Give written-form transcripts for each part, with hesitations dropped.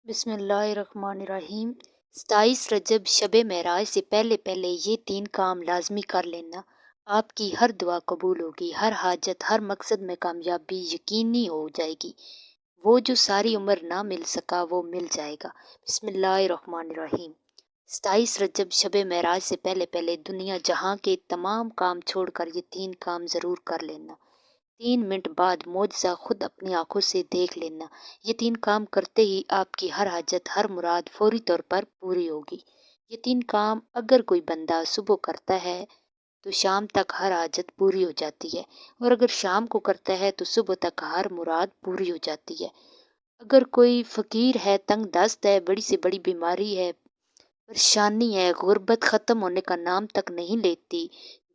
بسم اللہ الرحمن الرحیم۔ 27 رجب شب معراج سے پہلے پہلے یہ 3 کام لازمی کر لینا، آپ کی ہر دعا قبول ہوگی، ہر حاجت، ہر مقصد میں کامیابی یقینی ہو جائے گی۔ وہ جو ساری عمر نہ مل سکا وہ مل جائے گا۔ بسم اللہ الرحمن الرحیم۔ 27 رجب شب معراج سے پہلے پہلے دنیا جہاں کے تمام کام چھوڑ کر یہ 3 کام ضرور کر لینا۔ 3 منٹ بعد معجزہ خود اپنی آنکھوں سے دیکھ لینا۔ یہ 3 کام کرتے ہی آپ کی ہر حاجت، ہر مراد فوری طور پر پوری ہوگی۔ یہ 3 کام اگر کوئی بندہ صبح کرتا ہے تو شام تک ہر حاجت پوری ہو جاتی ہے، اور اگر شام کو کرتا ہے تو صبح تک ہر مراد پوری ہو جاتی ہے۔ اگر کوئی فقیر ہے، تنگ دست ہے، بڑی سے بڑی بیماری ہے، پریشانی ہے، غربت ختم ہونے کا نام تک نہیں لیتی،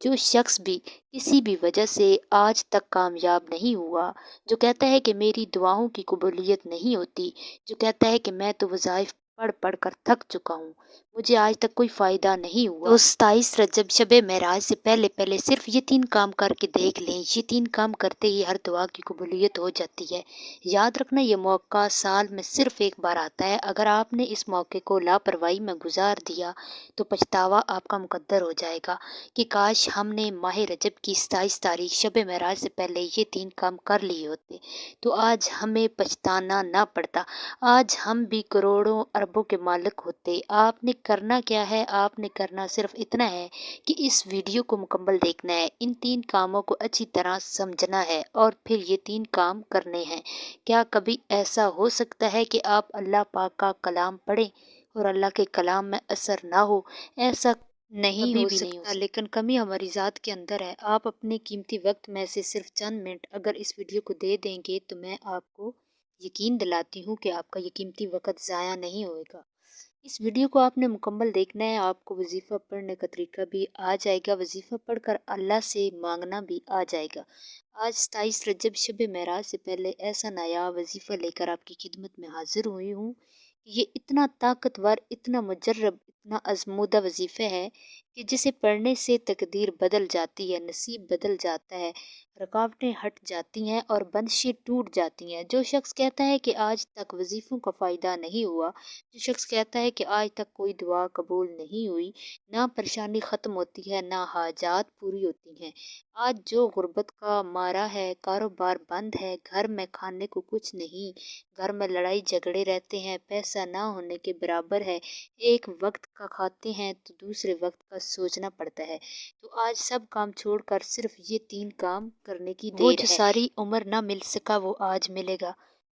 جو شخص بھی کسی بھی وجہ سے آج تک کامیاب نہیں ہوا، جو کہتا ہے کہ میری دعاؤں کی قبولیت نہیں ہوتی، جو کہتا ہے کہ میں تو وظائف پڑھ پڑھ کر تھک چکا ہوں، مجھے آج تک کوئی فائدہ نہیں ہوا، تو 27 رجب شب معراج سے پہلے پہلے صرف یہ 3 کام کر کے دیکھ لیں۔ یہ 3 کام کرتے ہی ہر دعا کی قبولیت ہو جاتی ہے۔ یاد رکھنا، یہ موقع سال میں صرف ایک بار آتا ہے۔ اگر آپ نے اس موقع کو لاپرواہی میں گزار دیا تو پچھتاوا آپ کا مقدر ہو جائے گا کہ کاش ہم نے ماہ رجب کی 27 تاریخ شب معراج سے پہلے یہ 3 کام کر لیے ہوتے تو آج ہمیں پچھتانا نہ پڑتا، آج ہم بھی کروڑوں اربوں کے مالک ہوتے۔ آپ نے کرنا کیا ہے؟ آپ نے کرنا صرف اتنا ہے کہ اس ویڈیو کو مکمل دیکھنا ہے، ان 3 کاموں کو اچھی طرح سمجھنا ہے اور پھر یہ 3 کام کرنے ہیں۔ کیا کبھی ایسا ہو سکتا ہے کہ آپ اللہ پاک کا کلام پڑھیں اور اللہ کے کلام میں اثر نہ ہو؟ ایسا نہیں ہو سکتا، لیکن کمی ہماری ذات کے اندر ہے۔ آپ اپنے قیمتی وقت میں سے صرف چند منٹ اگر اس ویڈیو کو دے دیں گے تو میں آپ کو یقین دلاتی ہوں کہ آپ کا یہ قیمتی وقت ضائع نہیں ہوئے گا۔ اس ویڈیو کو آپ نے مکمل دیکھنا ہے، آپ کو وظیفہ پڑھنے کا طریقہ بھی آ جائے گا، وظیفہ پڑھ کر اللہ سے مانگنا بھی آ جائے گا۔ آج 27 رجب شب معراج سے پہلے ایسا نایاب وظیفہ لے کر آپ کی خدمت میں حاضر ہوئی ہوں کہ یہ اتنا طاقتور، اتنا مجرب، اتنا آزمودہ وظیفہ ہے کہ جسے پڑھنے سے تقدیر بدل جاتی ہے، نصیب بدل جاتا ہے، رکاوٹیں ہٹ جاتی ہیں اور بندشیں ٹوٹ جاتی ہیں۔ جو شخص کہتا ہے کہ آج تک وظیفوں کا فائدہ نہیں ہوا، جو شخص کہتا ہے کہ آج تک کوئی دعا قبول نہیں ہوئی، نہ پریشانی ختم ہوتی ہے، نہ حاجات پوری ہوتی ہیں، آج جو غربت کا مارا ہے، کاروبار بند ہے، گھر میں کھانے کو کچھ نہیں، گھر میں لڑائی جھگڑے رہتے ہیں، پیسہ نہ ہونے کے برابر ہے، ایک وقت کا کھاتے ہیں تو دوسرے وقت کا سوچنا پڑتا ہے، تو آج سب کام چھوڑ کر صرف یہ 3 کام کرنے کی دیر ہے۔ وہ جو ساری عمر نہ مل سکا وہ آج ملے گا۔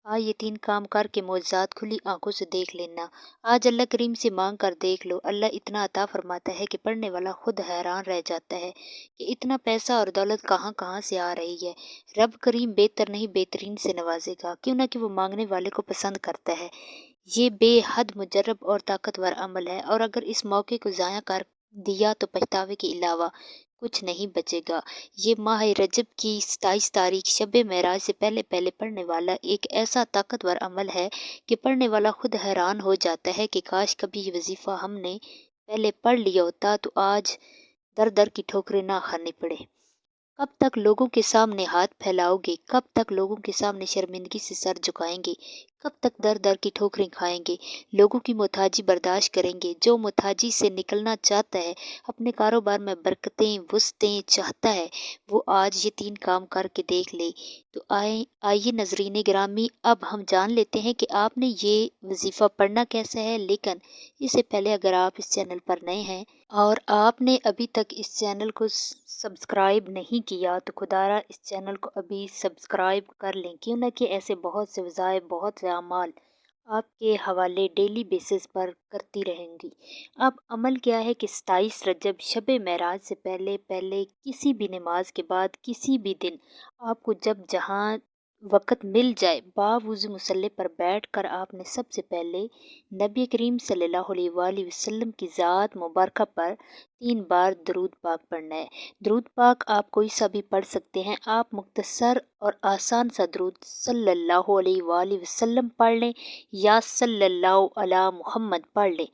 آج یہ 3 کام کر کے معجزات کھلی آنکھوں سے دیکھ لینا۔ آج اللہ کریم سے مانگ کر دیکھ لو، اللہ اتنا عطا فرماتا ہے کہ پڑھنے والا خود حیران رہ جاتا ہے کہ اتنا پیسہ اور دولت کہاں کہاں سے آ رہی ہے۔ رب کریم بہتر نہیں بہترین سے نوازے گا، کیوں نہ کہ وہ مانگنے والے کو پسند کرتا ہے۔ یہ بے حد مجرب اور طاقتور عمل ہے، اور اگر اس موقع کو ضائع کر دیا تو پچھتاوے کے علاوہ کچھ نہیں بچے گا۔ یہ ماہ رجب کی 27 تاریخ شب معراج سے پہلے پہلے پڑھنے والا ایک ایسا طاقتور عمل ہے کہ پڑھنے والا خود حیران ہو جاتا ہے کہ کاش کبھی یہ وظیفہ ہم نے پہلے پڑھ لیا ہوتا تو آج در در کی ٹھوکریں نہ کھانی پڑے۔ کب تک لوگوں کے سامنے ہاتھ پھیلاؤ گے؟ کب تک لوگوں کے سامنے شرمندگی سے سر جھکائیں گے؟ کب تک در در کی ٹھوکریں کھائیں گے؟ لوگوں کی محتاجی برداشت کریں گے؟ جو محتاجی سے نکلنا چاہتا ہے، اپنے کاروبار میں برکتیں وسعتیں چاہتا ہے، وہ آج یہ 3 کام کر کے دیکھ لے۔ تو آئیے ناظرین گرامی، اب ہم جان لیتے ہیں کہ آپ نے یہ وظیفہ پڑھنا کیسا ہے، لیکن اس سے پہلے اگر آپ اس چینل پر نئے ہیں اور آپ نے ابھی تک اس چینل کو سبسکرائب نہیں کیا تو خدارا اس چینل کو ابھی سبسکرائب کر لیں، کیوں نہ کہ ایسے بہت سے وظائف، بہت سے اعمال آپ کے حوالے ڈیلی بیسس پر کرتی رہیں گی۔ اب عمل کیا ہے کہ 27 رجب شب معراج سے پہلے پہلے کسی بھی نماز کے بعد کسی بھی دن آپ کو جب جہاں وقت مل جائے، باوضو مصلی پر بیٹھ کر آپ نے سب سے پہلے نبی کریم صلی اللہ علیہ وآلہ وسلم کی ذات مبارکہ پر 3 بار درود پاک پڑھنا ہے۔ درود پاک آپ کوئی سا بھی پڑھ سکتے ہیں، آپ مختصر اور آسان سا درود صلی اللہ علیہ وآلہ وسلم پڑھ لیں یا صلی اللہ علی محمد پڑھ لیں،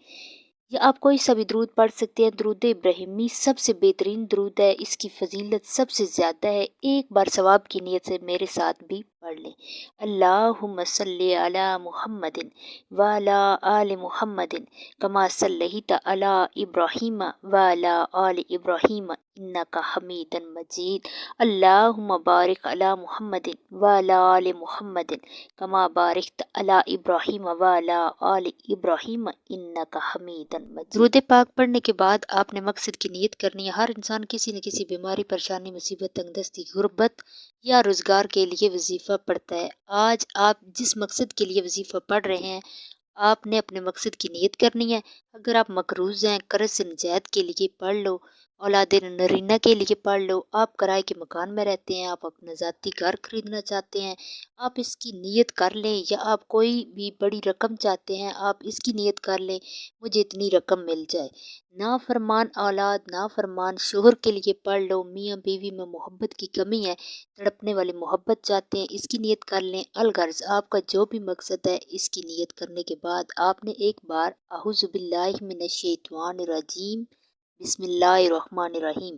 یا آپ کوئی سا بھی درود پڑھ سکتے ہیں۔ درود ابراہیمی سب سے بہترین درود ہے، اس کی فضیلت سب سے زیادہ ہے، ایک بار ثواب کی نیت سے میرے ساتھ بھی پڑھ لیں۔ اللہم صلی علی محمد وعلی آل محمد کما صلیت علی ابراہیم وعلی آل ابراہیم انک حمید مجید۔ اللہم بارک علی محمد وعلی آل محمد کما بارکت علی ابراہیم وعلی آل ابراہیم انک حمید مجید۔ درود پاک پڑھنے کے بعد آپ نے مقصد کی نیت کرنی ہے۔ ہر انسان کسی نہ کسی بیماری، پریشانی، مصیبت، تنگ دستی، غربت یا روزگار کے لیے وظیفہ پڑھتا ہے۔ آج آپ جس مقصد کے لیے وظیفہ پڑھ رہے ہیں آپ نے اپنے مقصد کی نیت کرنی ہے۔ اگر آپ مقروض ہیں، قرض سے نجات کے لیے پڑھ لو، اولاد نرینہ کے لیے پڑھ لو، آپ کرائے کے مکان میں رہتے ہیں، آپ اپنا ذاتی گھر خریدنا چاہتے ہیں، آپ اس کی نیت کر لیں، یا آپ کوئی بھی بڑی رقم چاہتے ہیں آپ اس کی نیت کر لیں مجھے اتنی رقم مل جائے۔ نافرمان اولاد، نافرمان شوہر کے لیے پڑھ لو، میاں بیوی میں محبت کی کمی ہے، تڑپنے والے محبت چاہتے ہیں، اس کی نیت کر لیں۔ الغرض آپ کا جو بھی مقصد ہے اس کی نیت کرنے کے بعد آپ نے ایک بار اعوذ باللہ من الشیطان الرجیم بسم اللہ الرحمن الرحیم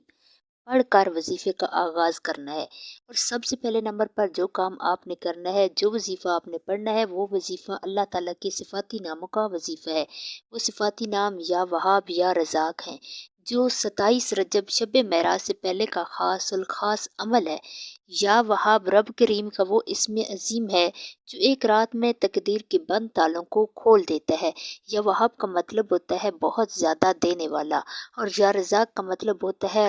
پڑھ کر وظیفے کا آغاز کرنا ہے۔ اور سب سے پہلے نمبر پر جو کام آپ نے کرنا ہے، جو وظیفہ آپ نے پڑھنا ہے، وہ وظیفہ اللہ تعالیٰ کے صفاتی ناموں کا وظیفہ ہے۔ وہ صفاتی نام یا وہاب یا رزاق ہیں، جو 27 رجب شب معراج سے پہلے کا خاص الخاص عمل ہے۔ یا وہاب رب کریم کا وہ اسم عظیم ہے جو ایک رات میں تقدیر کے بند تالوں کو کھول دیتا ہے۔ یا وہاب کا مطلب ہوتا ہے بہت زیادہ دینے والا، اور یا رزاق کا مطلب ہوتا ہے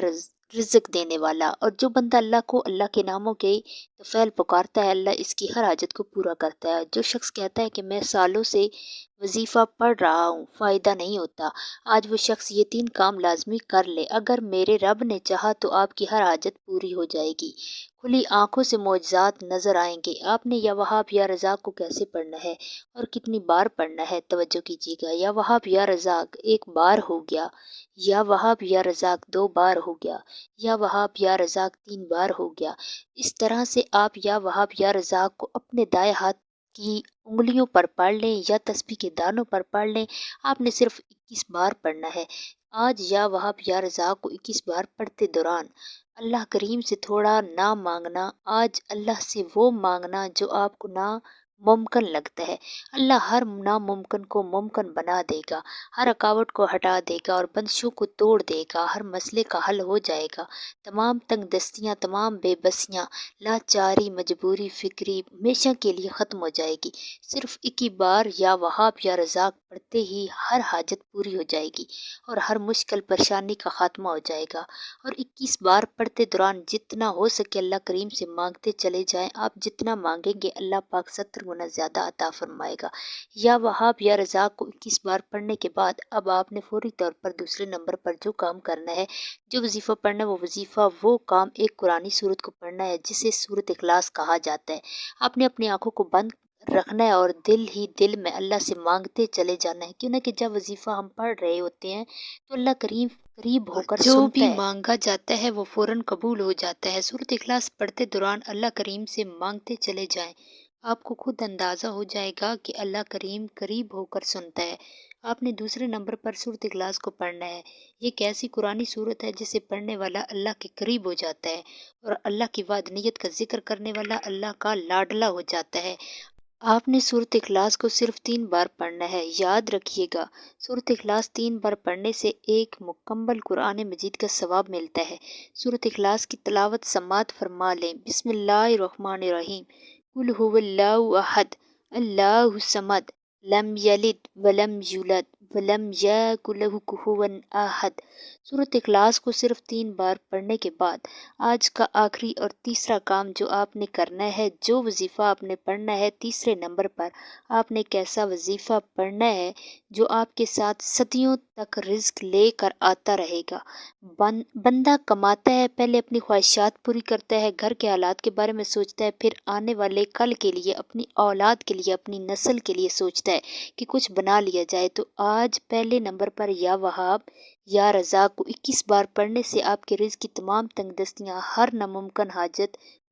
رزق دینے والا۔ اور جو بندہ اللہ کو اللہ کے ناموں کے طفیل پکارتا ہے، اللہ اس کی ہر حاجت کو پورا کرتا ہے۔ جو شخص کہتا ہے کہ میں سالوں سے وظیفہ پڑھ رہا ہوں فائدہ نہیں ہوتا، آج وہ شخص یہ 3 کام لازمی کر لے۔ اگر میرے رب نے چاہا تو آپ کی ہر حاجت پوری ہو جائے گی، کھلی آنکھوں سے معجزات نظر آئیں گے۔ آپ نے یا وہاب یا رزاق کو کیسے پڑھنا ہے اور کتنی بار پڑھنا ہے، توجہ کیجیے گا۔ یا وہاب یا رزاق 1 بار ہو گیا، یا وہاب یا رزاق 2 بار ہو گیا، یا وہاب یا رزاق 3 بار ہو گیا۔ اس طرح سے آپ یا وہاب یا رزاق کو اپنے دائیں ہاتھ کی انگلیوں پر پڑھ لیں یا تسبیح کے دانوں پر پڑھ لیں۔ آپ نے صرف 21 بار پڑھنا ہے۔ آج یا وہاب یا رزاق کو 21 بار پڑھتے دوران اللہ کریم سے تھوڑا نہ مانگنا، آج اللہ سے وہ مانگنا جو آپ کو ناممکن لگتا ہے۔ اللہ ہر ناممکن کو ممکن بنا دے گا، ہر رکاوٹ کو ہٹا دے گا اور بندشوں کو توڑ دے گا، ہر مسئلے کا حل ہو جائے گا۔ تمام تنگ دستیاں، تمام بے بسیاں، لاچاری، مجبوری، فکری ہمیشہ کے لیے ختم ہو جائے گی۔ صرف 21 بار یا وہاب یا رزاق پڑھتے ہی ہر حاجت پوری ہو جائے گی اور ہر مشکل پریشانی کا خاتمہ ہو جائے گا۔ اور 21 بار پڑھتے دوران جتنا ہو سکے اللہ کریم سے مانگتے چلے جائیں۔ آپ جتنا مانگیں گے اللہ پاک 70 گنا زیادہ عطا فرمائے گا۔ یا وہاب یا رزاق کو 21 بار پڑھنے کے بعد اب آپ نے فوری طور پر دوسرے نمبر پر جو کام کرنا ہے، جو وظیفہ پڑھنا ہے، وہ وظیفہ، وہ کام ایک قرآنی سورت کو پڑھنا ہے جسے سورت اخلاص کہا جاتا ہے۔ آپ نے اپنی آنکھوں کو بند رکھنا ہے اور دل ہی دل میں اللہ سے مانگتے چلے جانا ہے، کیوں نہ کہ جب وظیفہ ہم پڑھ رہے ہوتے ہیں تو اللہ کریم قریب ہو کر جو بھی مانگا جاتا ہے وہ فوراً قبول ہو جاتا ہے۔ سورت اخلاص پڑھتے دوران اللہ کریم سے مانگتے چلے جائیں، آپ کو خود اندازہ ہو جائے گا کہ اللہ کریم قریب ہو کر سنتا ہے۔ آپ نے دوسرے نمبر پر سورت اخلاص کو پڑھنا ہے۔ یہ ایک ایسی قرآنی سورت ہے جسے پڑھنے والا اللہ کے قریب ہو جاتا ہے اور اللہ کی وحدانیت کا ذکر کرنے والا اللہ کا لاڈلا ہو جاتا ہے۔ آپ نے سورت اخلاص کو صرف 3 بار پڑھنا ہے۔ یاد رکھیے گا، سورت اخلاص 3 بار پڑھنے سے ایک مکمل قرآن مجید کا ثواب ملتا ہے۔ سورت اخلاص کی تلاوت سماعت فرما لیں۔ بسم اللہ الرحمن الرحیم قل هو اللہ احد اللہ الصمد لم یلد ولم یولد ولم یکن لہ کفوا احد۔ سورت اخلاص کو صرف 3 بار پڑھنے کے بعد آج کا آخری اور تیسرا کام جو آپ نے کرنا ہے، جو وظیفہ آپ نے پڑھنا ہے، تیسرے نمبر پر آپ نے کیسا وظیفہ پڑھنا ہے جو آپ کے ساتھ صدیوں تک رزق لے کر آتا رہے گا۔ بندہ کماتا ہے، پہلے اپنی خواہشات پوری کرتا ہے، گھر کے حالات کے بارے میں سوچتا ہے، پھر آنے والے کل کے لیے، اپنی اولاد کے لیے، اپنی نسل کے لیے سوچتا ہے کہ کچھ بنا لیا جائے۔ تو آج پہلے نمبر پر یا وہاب یا رزاق کو 21 بار پڑھنے سے آپ کے رزق کی تمام تنگ دستیاں، ہر ناممکن حاجت